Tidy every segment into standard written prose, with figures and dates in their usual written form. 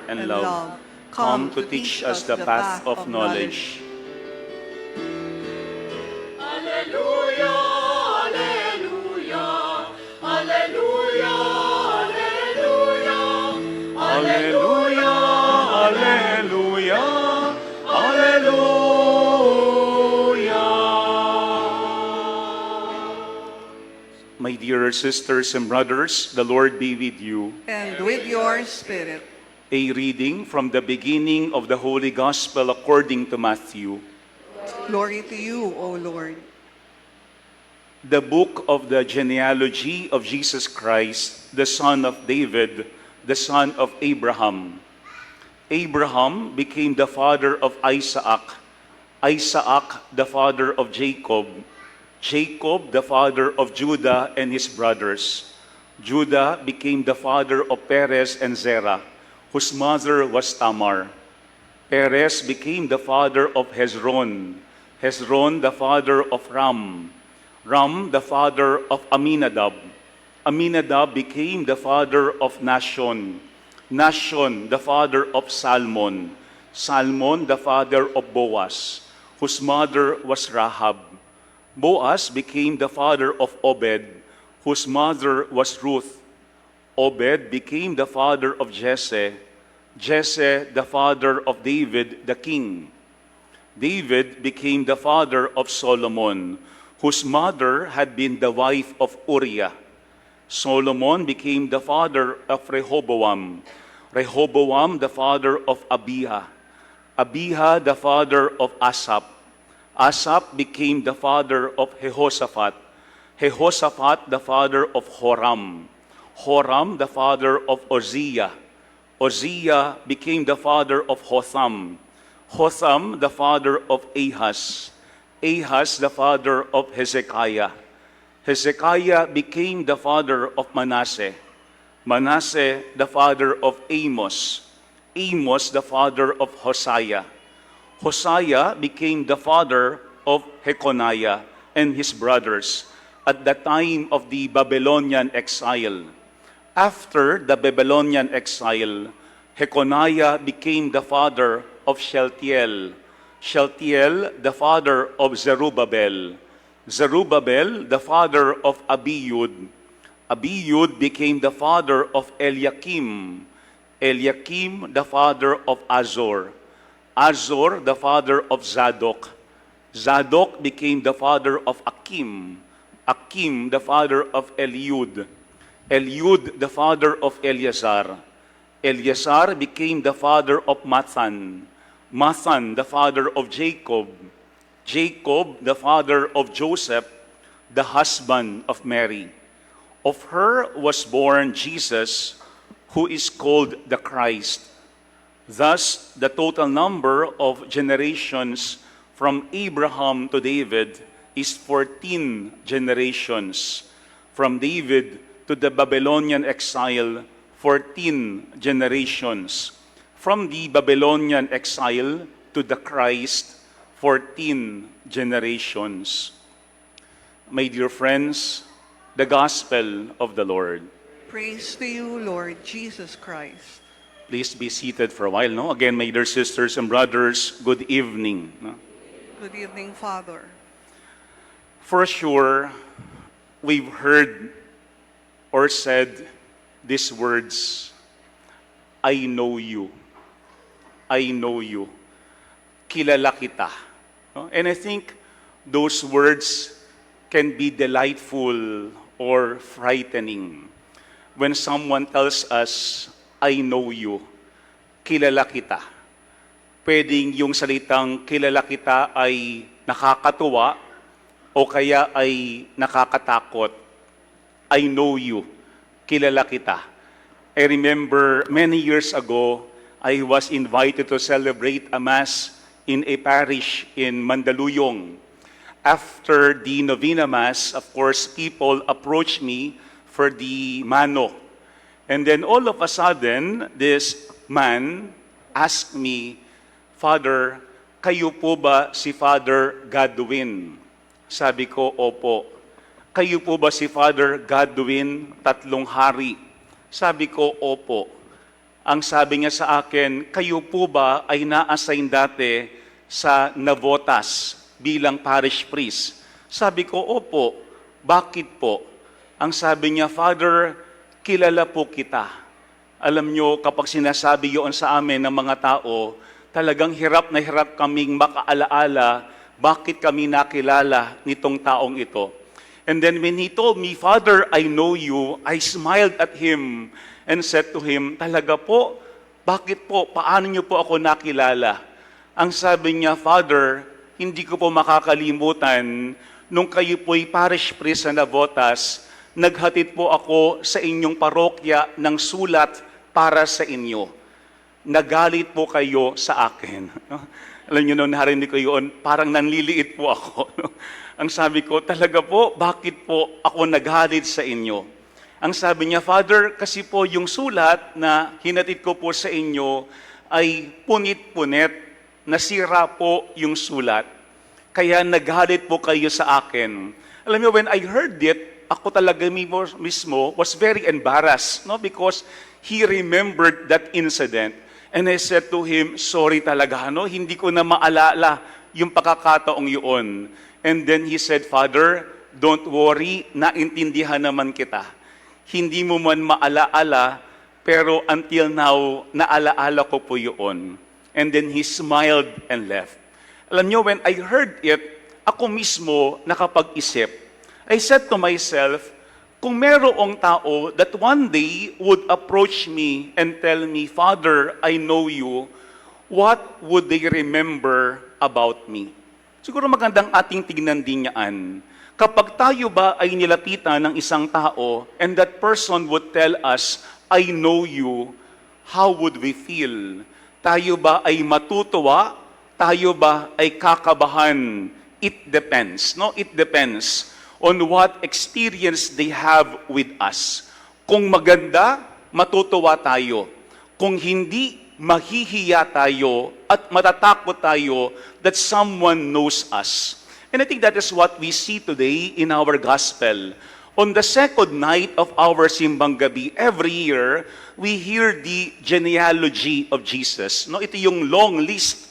and love. Come to teach us the path of knowledge. Alleluia, alleluia, alleluia, alleluia, Alleluia, alleluia, alleluia. My dear sisters and brothers, the Lord be with you. And with your spirit. A reading from the beginning of the Holy Gospel according to Matthew. Glory to you, O Lord. The book of the genealogy of Jesus Christ, the son of David, the son of Abraham. Abraham became the father of Isaac, Isaac the father of Jacob, Jacob the father of Judah and his brothers. Judah became the father of Perez and Zerah, whose mother was Tamar. Perez became the father of Hezron, Hezron the father of Ram, Ram the father of Aminadab, Aminadab became the father of Nahshon, Nahshon the father of Salmon, Salmon the father of Boaz, whose mother was Rahab. Boaz became the father of Obed, whose mother was Ruth. Obed became the father of Jesse, Jesse the father of David the king. David became the father of Solomon, whose mother had been the wife of Uriah. Solomon became the father of Rehoboam, Rehoboam the father of Abiah, Abiah the father of Asaph. Asaph became the father of Jehoshaphat, Jehoshaphat the father of Joram, Joram the father of Uzziah, Uzziah became the father of Hotham, Hotham the father of Ahaz, Ahaz the father of Hezekiah, Hezekiah became the father of Manasseh, Manasseh the father of Amos, Amos the father of Hosea, Hosea became the father of Jeconiah and his brothers at the time of the Babylonian exile. After the Babylonian exile, Jeconiah became the father of Shealtiel, Shealtiel the father of Zerubbabel, Zerubbabel the father of Abiyud, Abiyud became the father of Eliakim, Eliakim the father of Azor, Azor the father of Zadok, Zadok became the father of Akim, Akim the father of Eliud, Eliud the father of Eleazar, Eleazar became the father of Mathan, Mathan the father of Jacob, Jacob the father of Joseph, the husband of Mary. Of her was born Jesus, who is called the Christ. Thus, the total number of generations from Abraham to David is 14 generations. From David to the Babylonian exile, 14 generations. From the Babylonian exile to the Christ, 14 generations. My dear friends, the Gospel of the Lord. Praise to you, Lord Jesus Christ. Please be seated for a while. No? Again, my dear sisters and brothers, good evening. No? Good evening, Father. For sure, we've heard or said these words, I know you. I know you. Kilala kita. No? And I think those words can be delightful or frightening. When someone tells us, I know you, kilala kita. Pwedeng yung salitang kilala kita ay nakakatuwa o kaya ay nakakatakot. I know you, kilala kita. I remember many years ago, I was invited to celebrate a Mass in a parish in Mandaluyong. After the Novena Mass, of course, people approached me for the mano. And then all of a sudden, this man asked me, Father, kayo po ba si Father Godwin? Sabi ko, opo. Kayo po ba si Father Godwin Tatlong Hari? Sabi ko, opo. Ang sabi niya sa akin, kayo po ba ay na-assign dati sa Navotas bilang parish priest? Sabi ko, opo. Bakit po? Ang sabi niya, Father, kilala po kita. Alam nyo, kapag sinasabi yun sa amin ng mga tao, talagang hirap na hirap kaming makaalaala bakit kami nakilala nitong taong ito. And then when he told me, Father, I know you, I smiled at him and said to him, talaga po, bakit po, paano niyo po ako nakilala? Ang sabi niya, Father, hindi ko po makakalimutan, nung kayo po'y parish priest sa Navotas, naghatid po ako sa inyong parokya ng sulat para sa inyo. Nagalit po kayo sa akin. Alam niyo noon, narinig ko yun, parang nanliliit po ako. Ang sabi ko, talaga po, bakit po ako nagalit sa inyo? Ang sabi niya, Father, kasi po yung sulat na hinatid ko po sa inyo ay punit-punit, nasira po yung sulat. Kaya nagalit po kayo sa akin. Alam niyo, when I heard it, ako talaga mismo was very embarrassed, no? Because he remembered that incident. And I said to him, sorry talaga, no? Hindi ko na maalala yung pagkakataong yun. And then he said, Father, don't worry, naintindihan naman kita. Hindi mo man maalaala, pero until now, naalaala ko po yun. And then he smiled and left. Alam niyo, when I heard it, ako mismo nakapag-isip. I said to myself, kung merong tao that one day would approach me and tell me, Father, I know you, what would they remember about me? Siguro magandang ating tignan din yan. Kapag tayo ba ay nilapitan ng isang tao and that person would tell us, I know you, how would we feel? Tayo ba ay matutuwa? Tayo ba ay kakabahan? It depends, no? It depends on what experience they have with us. Kung maganda, matutuwa tayo. Kung hindi, mahihiya tayo at matatakot tayo that someone knows us. And I think that is what we see today in our gospel. On the second night of our Simbang Gabi, every year, we hear the genealogy of Jesus. No, ito yung long list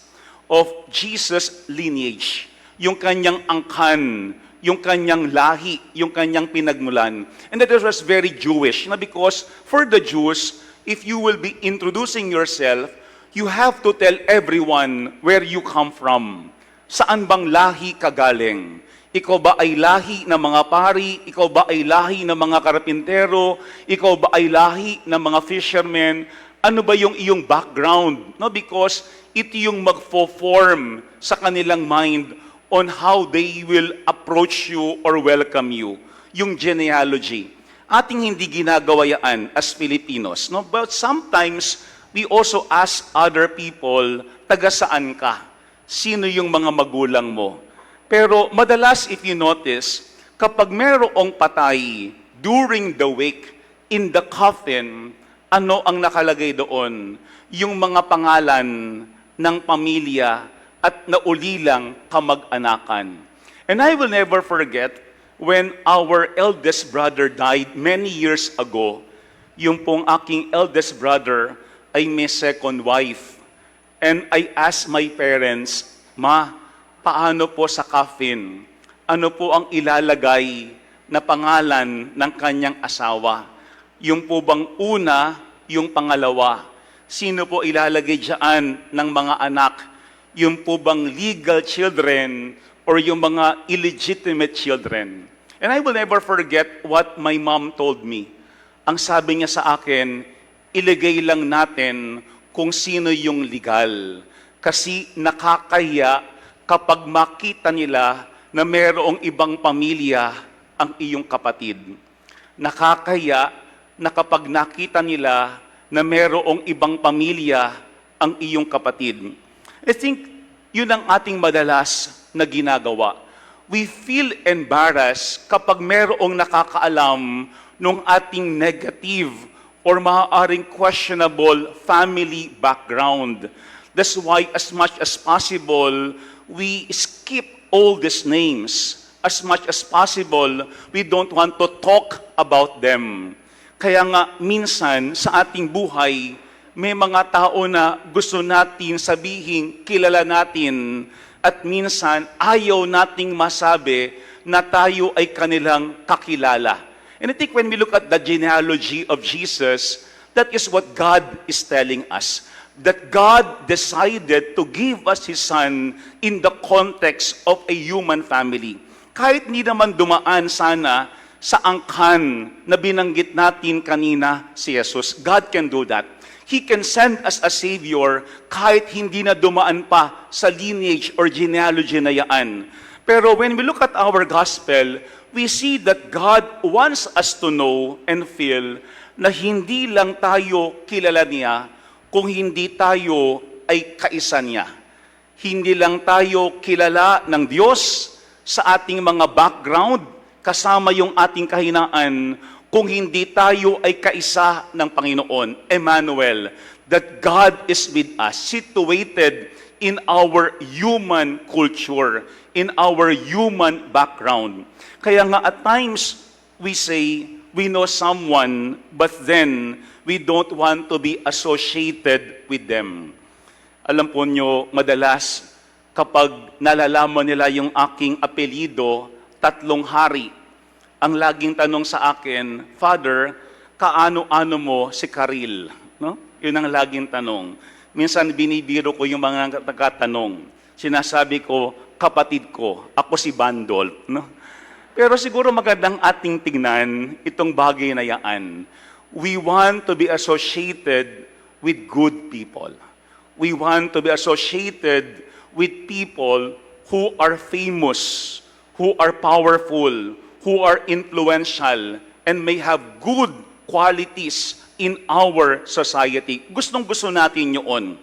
of Jesus' lineage. Yung kanyang angkan, yung kanyang lahi, yung kanyang pinagmulan. And that was very Jewish, because for the Jews, if you will be introducing yourself, you have to tell everyone where you come from. Saan bang lahi ka galing? Ikaw ba ay lahi ng mga pari? Ikaw ba ay lahi ng mga karpintero? Ikaw ba ay lahi ng mga fishermen? Ano ba yung iyong background? No, because ito yung magfo-form sa kanilang mind on how they will approach you or welcome you. Yung genealogy. Ating hindi ginagawa yan as Filipinos. No? But sometimes, we also ask other people, taga saan ka? Sino yung mga magulang mo? Pero madalas, if you notice, kapag merong patay during the wake, in the coffin, ano ang nakalagay doon? Yung mga pangalan ng pamilya at naulilang kamag-anakan. And I will never forget when our eldest brother died many years ago. Yung pong aking eldest brother ay may second wife. And I asked my parents, Ma, paano po sa coffin? Ano po ang ilalagay na pangalan ng kanyang asawa? Yung po bang una, yung pangalawa? Sino po ilalagay dyan ng mga anak? Yung po bang legal children or yung mga illegitimate children? And I will never forget what my mom told me. Ang sabi niya sa akin, ilagay lang natin kung sino yung legal. Kasi nakakaya kapag makita nila na mayroong ibang pamilya ang iyong kapatid. Nakakaya na kapag nakita nila na mayroong ibang pamilya ang iyong kapatid. I think yun ang ating madalas na ginagawa. We feel embarrassed kapag mayroong nakakaalam ng ating negative or maaaring questionable family background. That's why as much as possible, we skip all these names. As much as possible, we don't want to talk about them. Kaya nga minsan sa ating buhay, may mga tao na gusto natin sabihin, kilala natin, at minsan ayaw nating masabi na tayo ay kanilang kakilala. And I think when we look at the genealogy of Jesus, that is what God is telling us. That God decided to give us His Son in the context of a human family. Kahit hindi naman dumaan sana sa angkan na binanggit natin kanina si Jesus, God can do that. He can send us a Savior kahit hindi na dumaan pa sa lineage or genealogy na yaan. Pero when we look at our gospel, we see that God wants us to know and feel na hindi lang tayo kilala niya kung hindi tayo ay kaisa niya. Hindi lang tayo kilala ng Diyos sa ating mga background, kasama yung ating kahinaan, kung hindi tayo ay kaisa ng Panginoon, Emmanuel, that God is with us, situated in our human culture, in our human background. Kaya nga at times, we say, we know someone, but then, we don't want to be associated with them. Alam po nyo, madalas, kapag nalalaman nila yung aking apelyido, 3 hari, ang laging tanong sa akin, Father, kaano-ano mo si Karil? No? Yun ang laging tanong. Minsan binibiro ko yung mga nagtatanong. Sinasabi ko, kapatid ko, ako si Bandol. No? Pero siguro magandang ating tingnan itong bagay na yaan. We want to be associated with good people. We want to be associated with people who are famous, who are powerful, who are influential, and may have good qualities in our society. Gustong-gusto natin yun.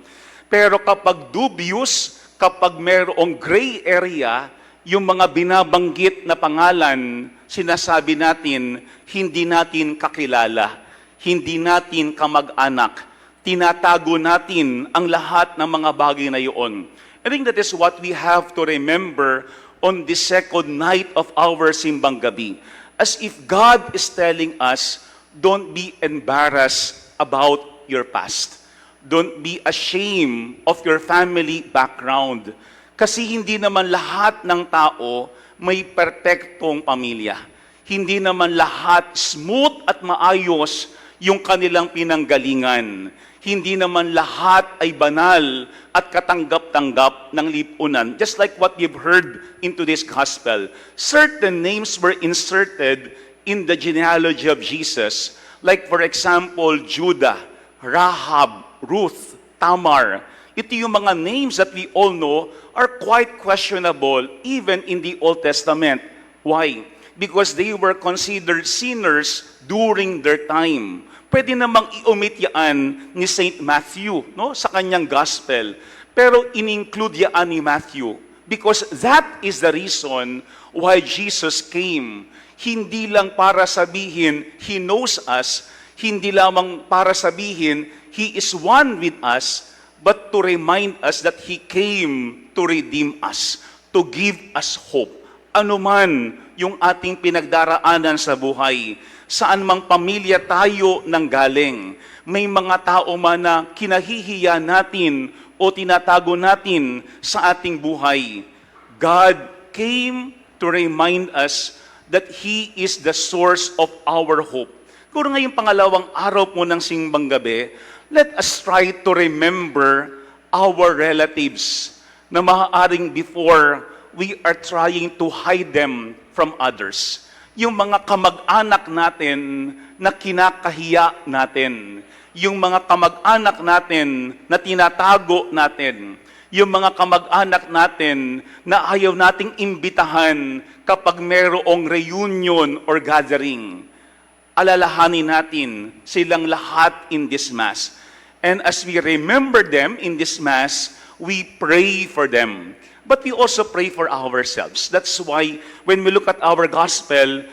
Pero kapag dubious, kapag mayroong gray area, yung mga binabanggit na pangalan, sinasabi natin, hindi natin kakilala, hindi natin kamag-anak, tinatago natin ang lahat ng mga bagay na yun. I think that is what we have to remember on the second night of our simbang gabi. As if God is telling us, don't be embarrassed about your past. Don't be ashamed of your family background. Kasi hindi naman lahat ng tao may perpektong pamilya. Hindi naman lahat smooth at maayos yung kanilang pinanggalingan. Hindi naman lahat ay banal at katanggap-tanggap ng lipunan. Just like what we've heard in today's gospel. Certain names were inserted in the genealogy of Jesus. Like for example, Judah, Rahab, Ruth, Tamar. Ito yung mga names that we all know are quite questionable even in the Old Testament. Why? Because they were considered sinners during their time. Pwede namang i-omit yaan ni St. Matthew, no, sa kanyang gospel. Pero in-include yaan ni Matthew because that is the reason why Jesus came. Hindi lang para sabihin, He knows us, hindi lamang para sabihin, He is one with us, but to remind us that He came to redeem us, to give us hope. Ano man yung ating pinagdaraanan sa buhay, saan mang pamilya tayo nanggaling, may mga tao man na kinahihiya natin o tinatago natin sa ating buhay. God came to remind us that He is the source of our hope. Kung ngayong pangalawang araw po ng simbang gabi, let us try to remember our relatives na maaaring before we are trying to hide them from others. Yung mga kamag-anak natin na kinakahiya natin. Yung mga kamag-anak natin na tinatago natin. Yung mga kamag-anak natin na ayaw nating imbitahan kapag mayroong reunion or gathering. Alalahanin natin silang lahat in this Mass. And as we remember them in this Mass, we pray for them. But we also pray for ourselves. That's why when we look at our gospel,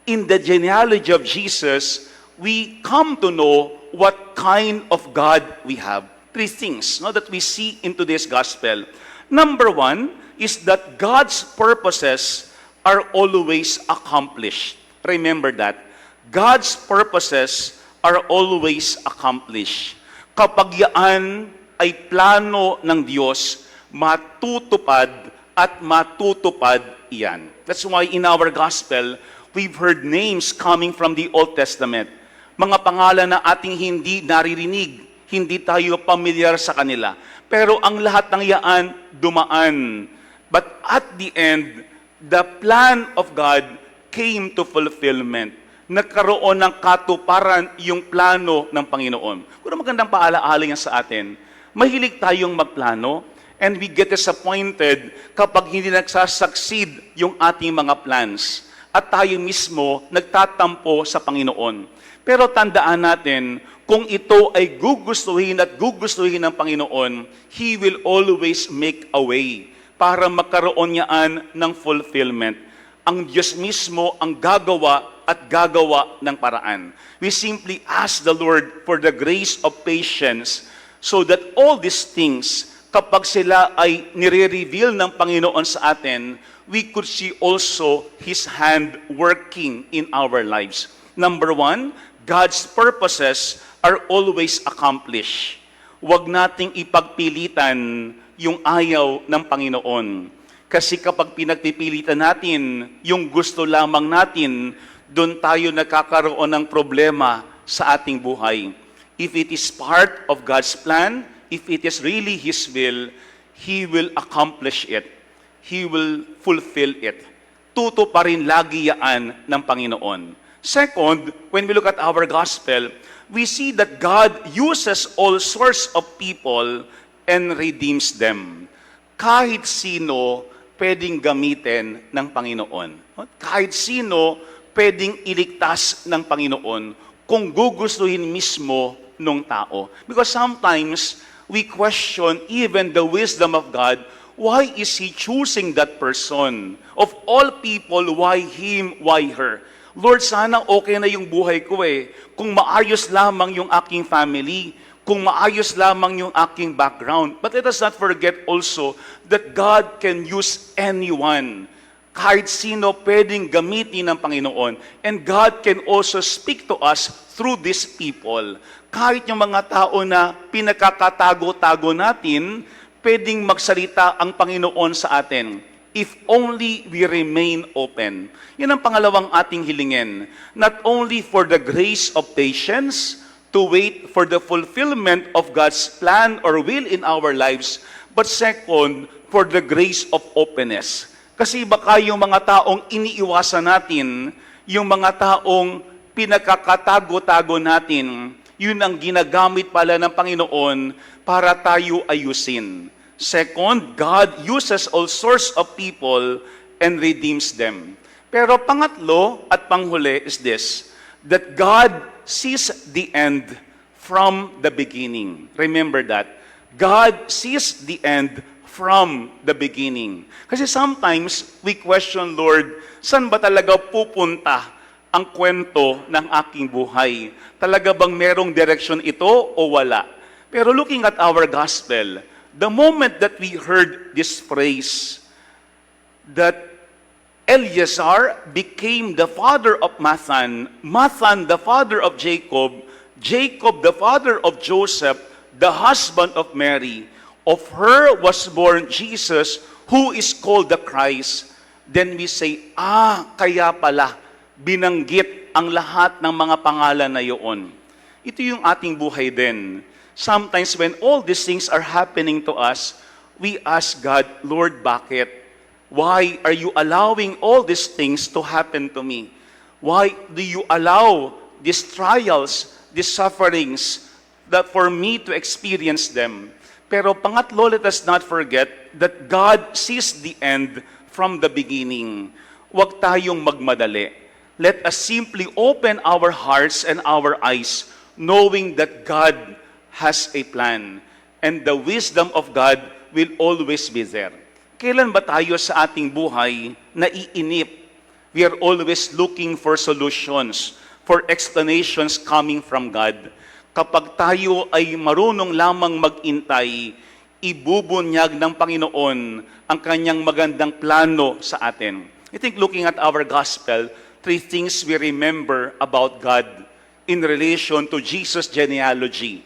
in the genealogy of Jesus, we come to know what kind of God we have. 3 things that we see in today's gospel. Number 1 is that God's purposes are always accomplished. Remember that. God's purposes are always accomplished. kapag yaan ay plano ng Diyos, matutupad at matutupad iyan. That's why in our gospel, we've heard names coming from the Old Testament. Mga pangalan na ating hindi naririnig, hindi tayo pamilyar sa kanila. Pero ang lahat ng yaan, dumaan. But at the end, the plan of God came to fulfillment. Nagkaroon ng katuparan yung plano ng Panginoon. Kung magandang paalaala yan sa atin, mahilig tayong magplano, and we get disappointed kapag hindi nagsasucceed yung ating mga plans. At tayo mismo nagtatampo sa Panginoon. Pero tandaan natin, kung ito ay gugustuhin at gugustuhin ng Panginoon, He will always make a way para magkaroon niyaan ng fulfillment. Ang Diyos mismo ang gagawa at gagawa ng paraan. We simply ask the Lord for the grace of patience so that all these things, kapag sila ay nire-reveal ng Panginoon sa atin, we could see also His hand working in our lives. Number one, God's purposes are always accomplished. Huwag nating ipagpilitan yung ayaw ng Panginoon. Kasi kapag pinagpipilitan natin yung gusto lamang natin, doon tayo nagkakaroon ng problema sa ating buhay. If it is part of God's plan, if it is really His will, He will accomplish it. He will fulfill it. Tuto pa rin lagi yaan ng Panginoon. Second, when we look at our gospel, we see that God uses all sorts of people and redeems them. Kahit sino pwedeng gamitin ng Panginoon. Kahit sino pwedeng iligtas ng Panginoon kung gugustuhin mismo ng tao. Because sometimes we question even the wisdom of God. Why is He choosing that person? Of all people, why him, why her? Lord, sana okay na yung buhay ko eh. Kung maayos lamang yung aking family, kung maayos lamang yung aking background. But let us not forget also that God can use anyone. Kahit sino pwedeng gamitin ng Panginoon. And God can also speak to us through these people. Kahit yung mga tao na pinakakatago-tago natin, pwedeng magsalita ang Panginoon sa atin. If only we remain open. Yan ang pangalawang ating hilingin. Not only for the grace of patience, to wait for the fulfillment of God's plan or will in our lives, but second, for the grace of openness. Kasi baka yung mga taong iniiwasan natin, yung mga taong pinakakatago-tago natin, yun ang ginagamit pala ng Panginoon para tayo ayusin. Second, God uses all sorts of people and redeems them. Pero pangatlo at panghuli is this, that God sees the end from the beginning. Remember that. God sees the end from the beginning. Kasi sometimes we question, Lord, saan ba talaga pupunta ang kwento ng aking buhay? Talaga bang merong direction ito o wala? Pero looking at our gospel, the moment that we heard this phrase, that Eleazar became the father of Mathan, Mathan the father of Jacob, Jacob the father of Joseph, the husband of Mary. Of her was born Jesus, who is called the Christ. Then we say, kaya pala, binanggit ang lahat ng mga pangalan na iyon. Ito yung ating buhay din. Sometimes when all these things are happening to us, we ask God, Lord, bakit? Why are you allowing all these things to happen to me? Why do you allow these trials, these sufferings, that for me to experience them? Pero pangatlo, let us not forget that God sees the end from the beginning. Huwag tayong magmadali. Let us simply open our hearts and our eyes, knowing that God has a plan. And the wisdom of God will always be there. Kailan ba tayo sa ating buhay naiinip? We are always looking for solutions, for explanations coming from God. Kapag tayo ay marunong lamang mag-intay, ibubunyag ng Panginoon ang kanyang magandang plano sa atin. I think looking at our gospel, 3 things we remember about God in relation to Jesus' genealogy.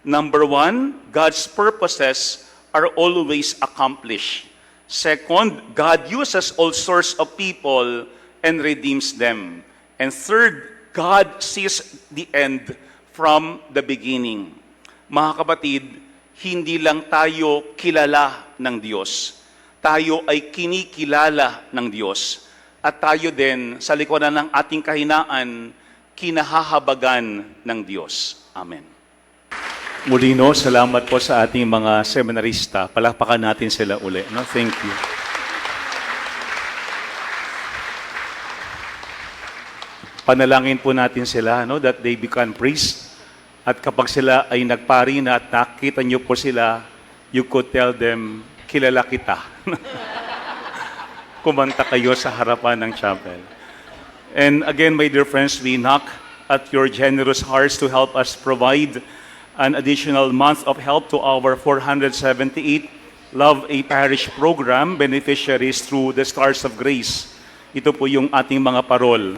Number one, God's purposes are always accomplished. Second, God uses all sorts of people and redeems them. And third, God sees the end from the beginning. Mga kapatid, hindi lang tayo kilala ng Diyos. Tayo ay kinikilala ng Diyos. At tayo din, sa likuran ng ating kahinaan, kinahahabagan ng Diyos. Amen. Muli no, salamat po sa ating mga seminarista. Palakpakan natin sila uli. No? Thank you. Panalangin po natin sila that they become priests. At kapag sila ay nagpari na at nakita niyo po sila, you could tell them, kilala kita. Kumanta kayo sa harapan ng chapel. And again, my dear friends, we knock at your generous hearts to help us provide an additional month of help to our 478 Love a Parish program beneficiaries through the Stars of Grace. Ito po yung ating mga parol.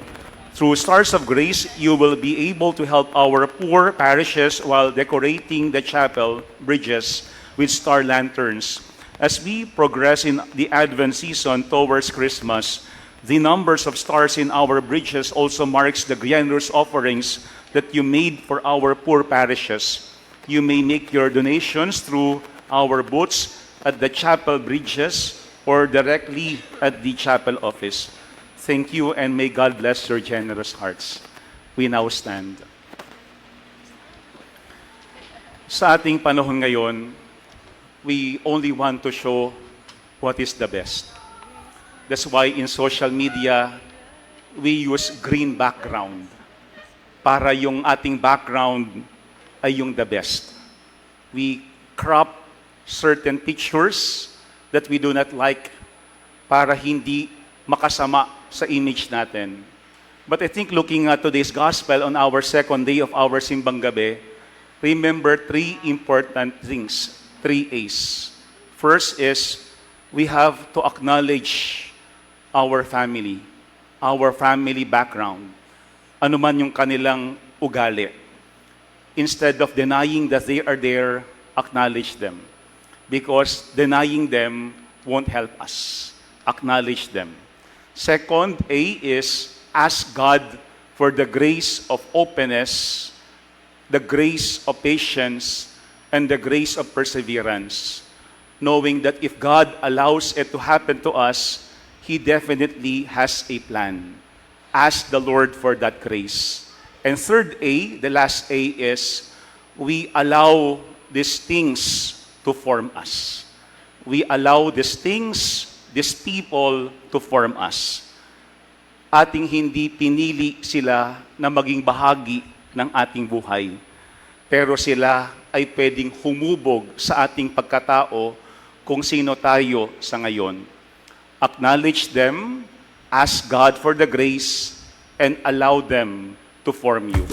Through Stars of Grace, you will be able to help our poor parishes while decorating the chapel bridges with star lanterns. As we progress in the Advent season towards Christmas, the numbers of stars in our bridges also marks the generous offerings that you made for our poor parishes. You may make your donations through our booths at the chapel bridges or directly at the chapel office. Thank you and may God bless your generous hearts. We now stand. Sa ating panahon ngayon, we only want to show what is the best. That's why in social media, we use green background para yung ating background ay yung the best. We crop certain pictures that we do not like para hindi makasama sa image natin. But I think looking at today's gospel on our second day of our Simbang Gabi, remember three important things, 3 A's. First is we have to acknowledge our family background. Ano man yung kanilang ugali. Instead of denying that they are there, acknowledge them. Because denying them won't help us. Acknowledge them. Second, A is ask God for the grace of openness, the grace of patience, and the grace of perseverance. Knowing that if God allows it to happen to us, He definitely has a plan. Ask the Lord for that grace. And third A, the last A is, we allow these things to form us. We allow these things, these people to form us. Ating hindi pinili sila na maging bahagi ng ating buhay. Pero sila ay pwedeng humubog sa ating pagkatao kung sino tayo sa ngayon. Acknowledge them, ask God for the grace, and allow them to form you.